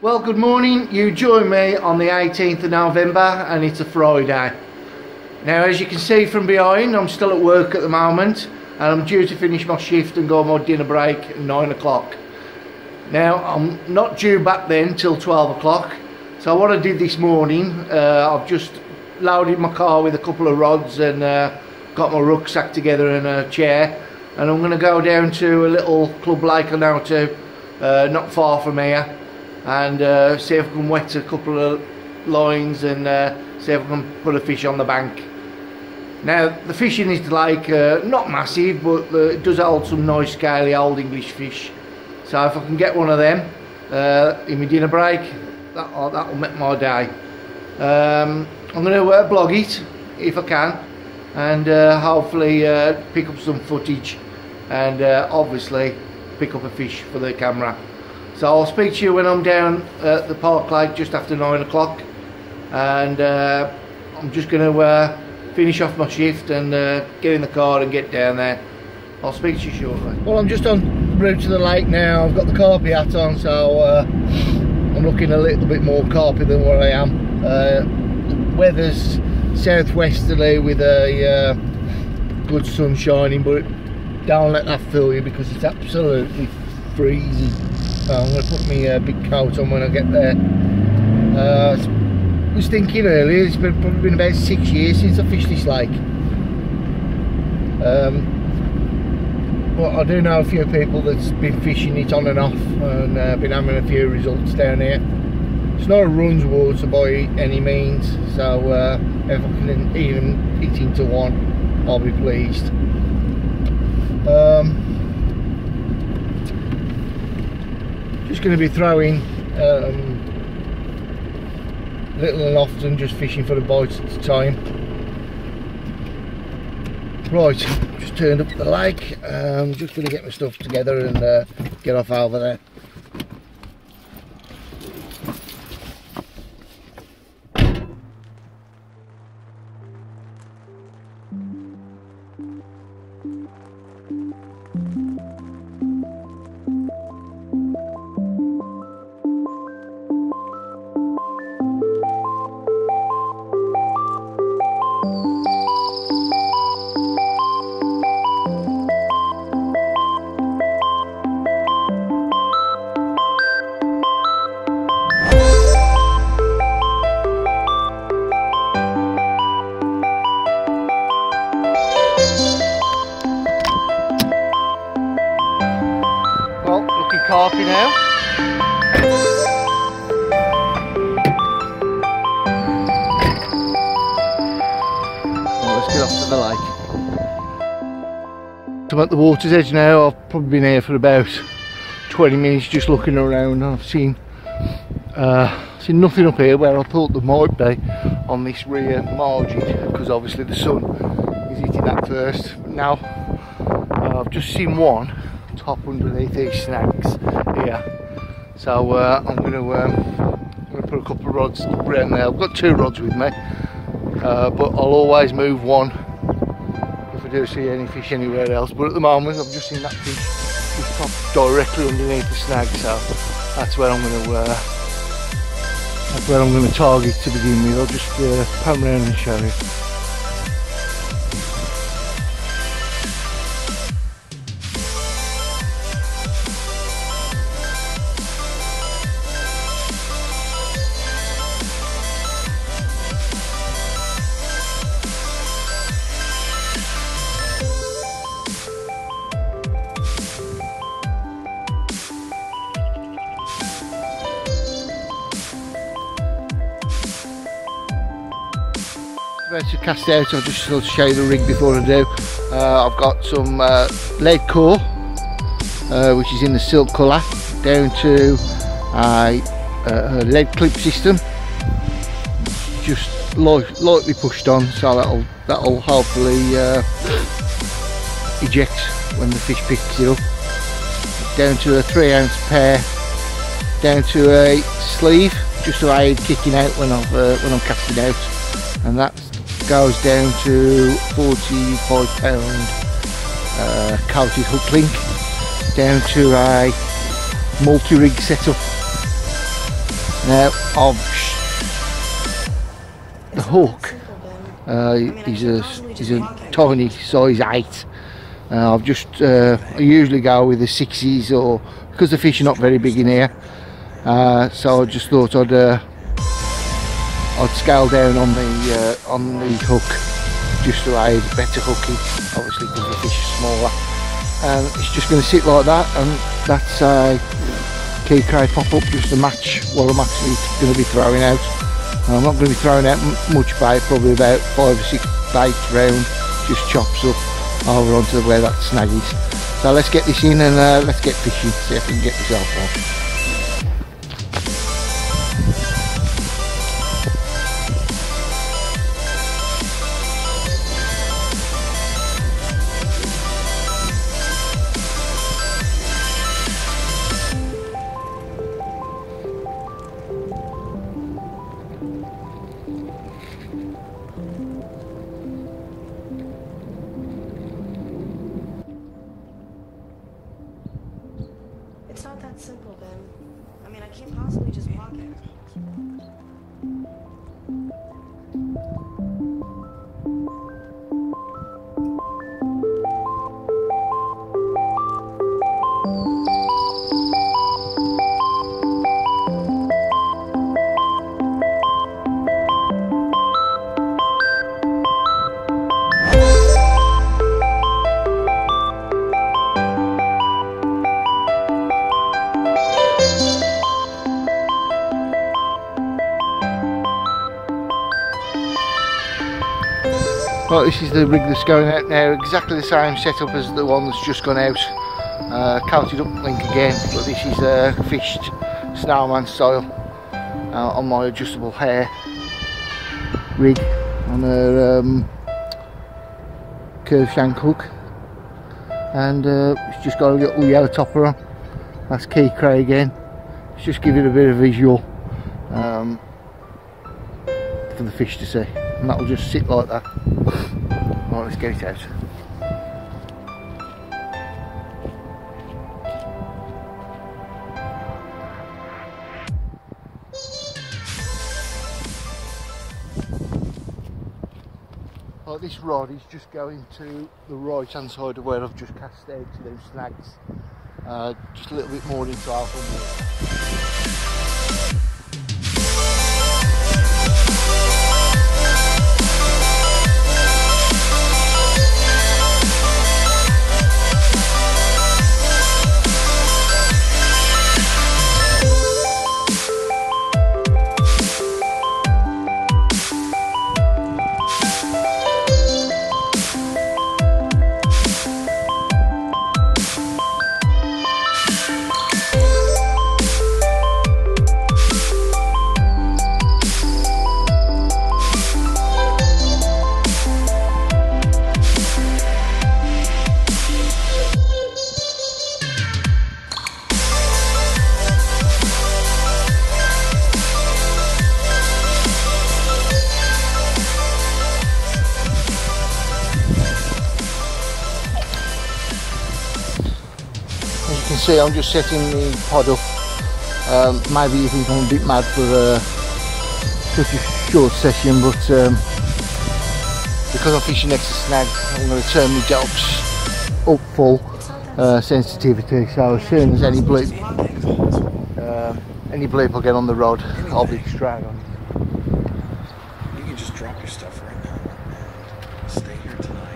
Well, good morning. You join me on the 18th of November and it's a Friday. Now, as you can see from behind, I'm still at work at the moment and I'm due to finish my shift and go on my dinner break at 9 o'clock. Now, I'm not due back then till 12 o'clock. So what I did this morning, I've just loaded my car with a couple of rods and got my rucksack together and a chair, and I'm going to go down to a little club lake I know to, not far from here, and see if I can wet a couple of lines and see if I can put a fish on the bank. Now, the fish in this lake, not massive, but it does hold some nice scaly old English fish. So if I can get one of them in my dinner break, that'll make my day. I'm going to blog it if I can, and hopefully pick up some footage and obviously pick up a fish for the camera. So I'll speak to you when I'm down at the park lake just after 9 o'clock, and I'm just going to finish off my shift and get in the car and get down there. I'll speak to you shortly. Well, I'm just en route to the lake now. I've got the Carp hat on, so I'm looking a little bit more carpy than what I am. The weather's southwesterly with a good sun shining, but don't let that fool you because it's absolutely freezing. So I'm going to put my big coat on when I get there. I was thinking earlier, it's probably been about 6 years since I fished this lake. But I do know a few people that's been fishing it on and off and been having a few results down here. It's not a runs water by any means, so if I can even hit into one, I'll be pleased. Just going to be throwing little and often, just fishing for the bites at the time. Right, just turned up the lake. I'm just going to get my stuff together and get off over there. Carpy now. Well, let's get off to the lake. I'm at the water's edge now. I've probably been here for about 20 minutes just looking around. I've seen nothing up here where I thought there might be on this rear margin, because obviously the sun is hitting that first. But now I've just seen one top underneath these snags here, so I'm going to put a couple of rods around there. I've got 2 rods with me, but I'll always move one if I do see any fish anywhere else. But at the moment I've just seen that fish just pop directly underneath the snag, so that's where I'm going to target to begin with. I'll just pan around and show you. About to cast out. I'll just show you the rig before I do. I've got some lead core, which is in the silk colour, down to a lead clip system, just lightly pushed on, so that'll hopefully eject when the fish picks it up. Down to a 3-ounce pair, down to a sleeve, just to aid kicking out when I'm casting out, and that goes down to £45 coated hook link, down to a multi-rig setup, Now the hook is a tiny size 8. I've just I usually go with the 6s, or because the fish are not very big in here, so I just thought I'd scale down on the hook just to aid better hooking, obviously because the fish is smaller. And it's just going to sit like that, and that's a key cray pop up just to match what I'm actually going to be throwing out. I'm not going to be throwing out much bait, probably about 5 or 6 baits round, just chops up over onto where that snag is. So let's get this in and let's get fishing, see if we can get this off one. It's not that simple, Ben. I mean, I can't possibly just walk it. Right, this is the rig that's going out now, exactly the same setup as the one that's just gone out. Coated up link again, but this is fished snowman style on my adjustable hair rig on a curved shank hook, and it's just got a little yellow topper on. That's key cray again. Let's just give it a bit of visual for the fish to see, and that will just sit like that. Right, let's get it out. Right, this rod is just going to the right hand side of where I've just cast out to those snags. Just a little bit more into alpha water. You can see I'm just setting the pod up. Maybe you think I'm a bit mad for such a short session, but because I'm fishing next to snag, I'm going to turn my jobs up full sensitivity, so as soon as any bleep will get on the rod, I'll be straight on. You can just drop your stuff right now. Stay here tonight.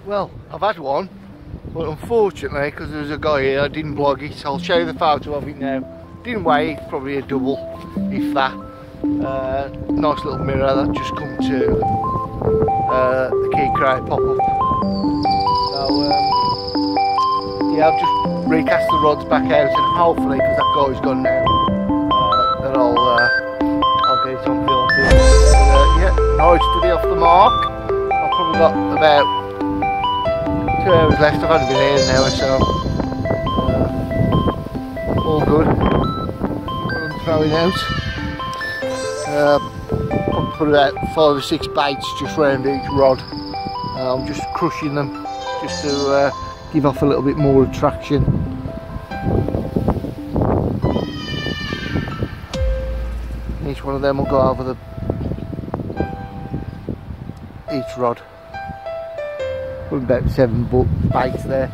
Well, I've had one, but unfortunately, because there's a guy here, I didn't vlog it. I'll show you the photo of it now. Didn't weigh it, probably a double, if that. Nice little mirror that just come to the key crate pop up. So yeah, I've just recast the rods back out, and hopefully, because that guy's gone now, that I'll get it on film. Yeah, nice to be off the mark. I've probably got about 2 hours left. I've only been here an hour, so all good. What I'm throwing out. I'll put about 5 or 6 baits just round each rod. I'm just crushing them just to give off a little bit more traction. Each one of them will go over each rod. Put about 7 baits there.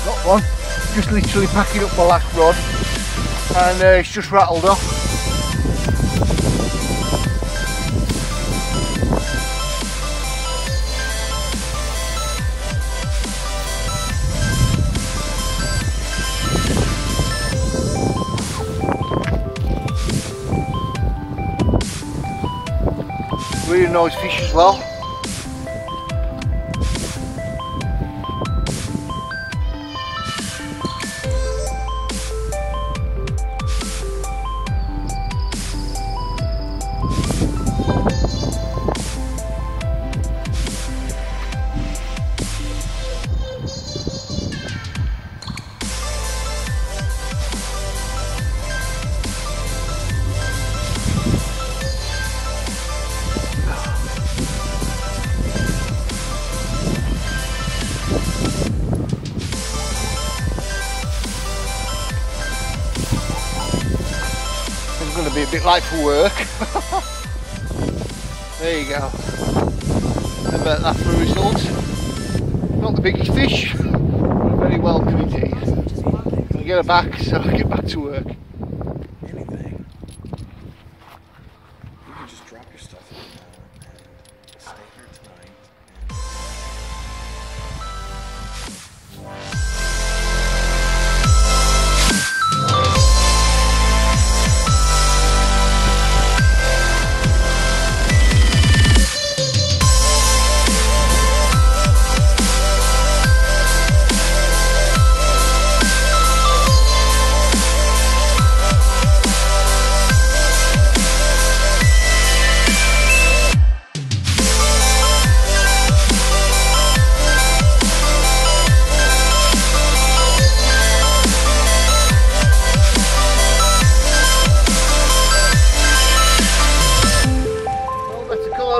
Got one, just literally packing up my last rod, and it's just rattled off. Really nice fish as well. Going to be a bit late for work. There you go. How about that for a result? Not the biggest fish, but very welcome indeed. I'll get her back so I get back to work. Anything. You can just drop your stuff right now and stay here tonight.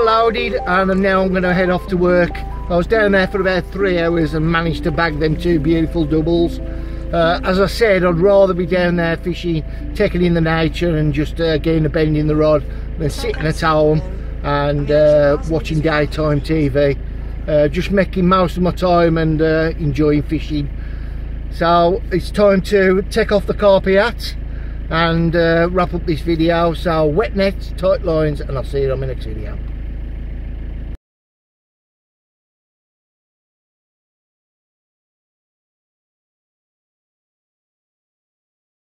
Loaded, and now I'm going to head off to work. I was down there for about 3 hours and managed to bag them 2 beautiful doubles. As I said, I'd rather be down there fishing, taking in the nature and just getting a bend in the rod than sitting at home and watching daytime TV. Just making most of my time and enjoying fishing. So it's time to take off the carpy hat and wrap up this video. So wet nets, tight lines, and I'll see you on my next video.